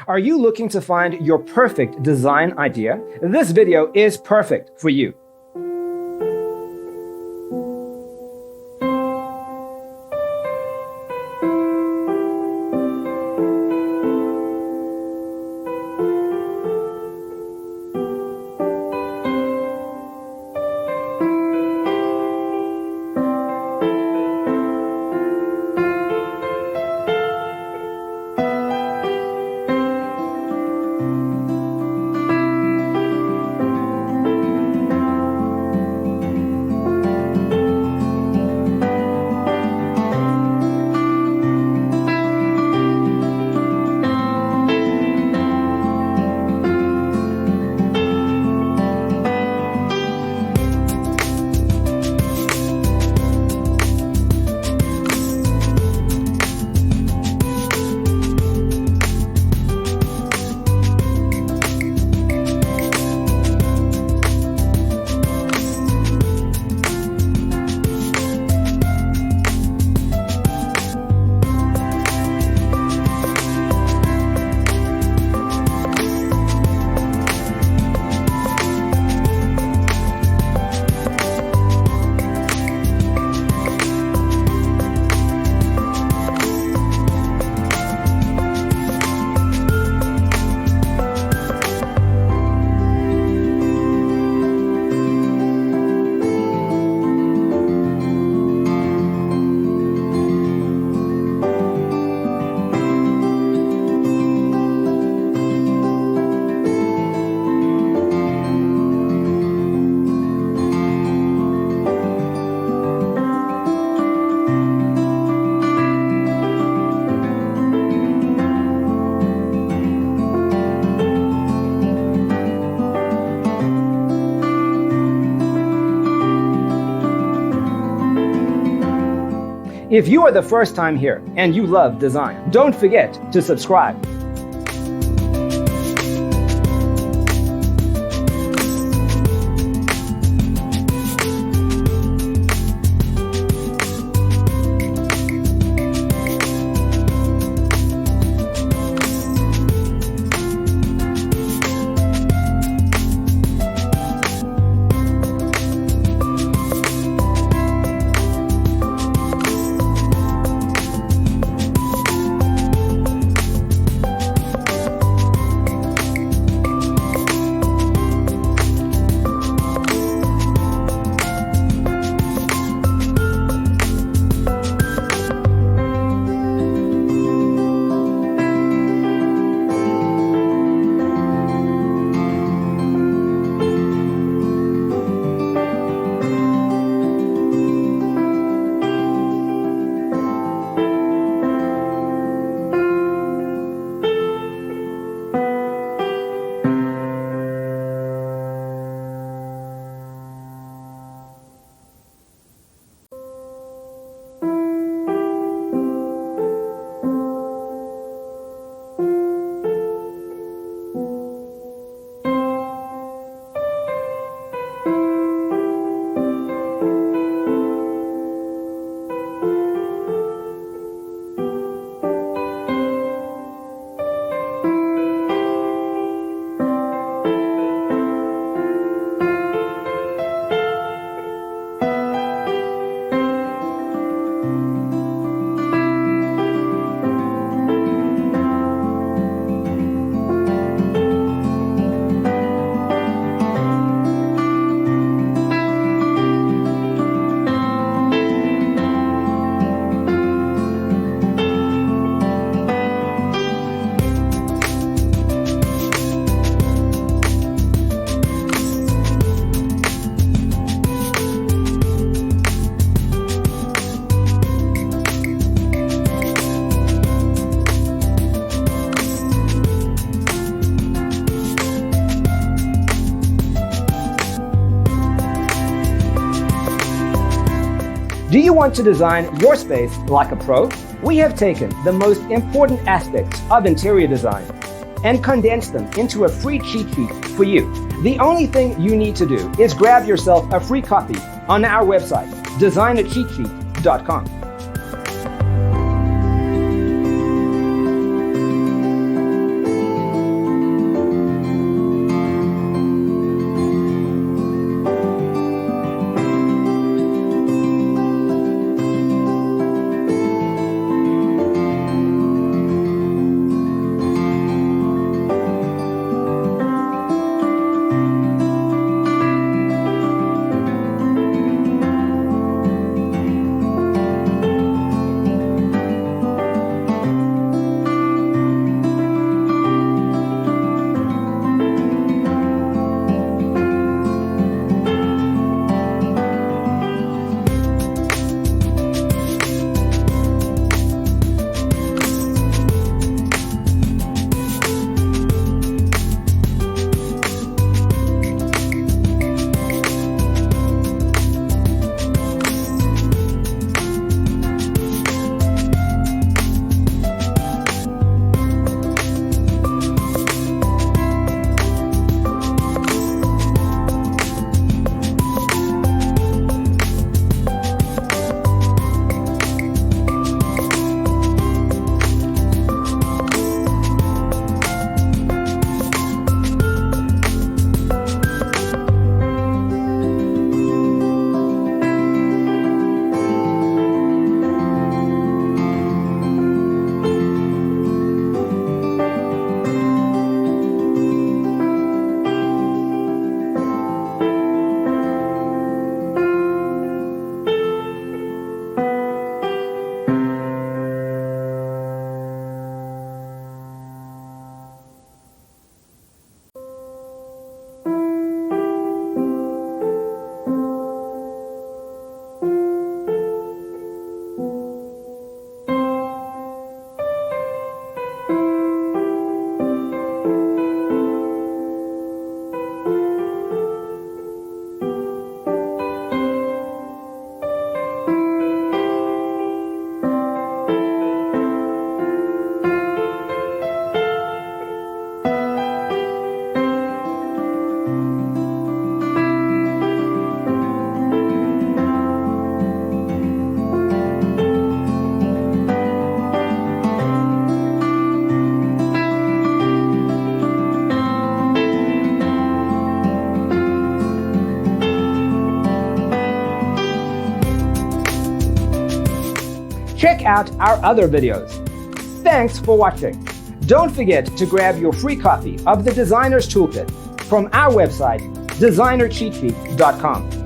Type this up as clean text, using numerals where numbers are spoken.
Are you looking to find your perfect design idea? This video is perfect for you. If you are the first time here and you love design, don't forget to subscribe. Do you want to design your space like a pro? We have taken the most important aspects of interior design and condensed them into a free cheat sheet for you. The only thing you need to do is grab yourself a free copy on our website, designercheatsheet.com. check out our other videos. Thanks for watching. Don't forget to grab your free copy of the Designer's Toolkit from our website, designercheatsheet.com.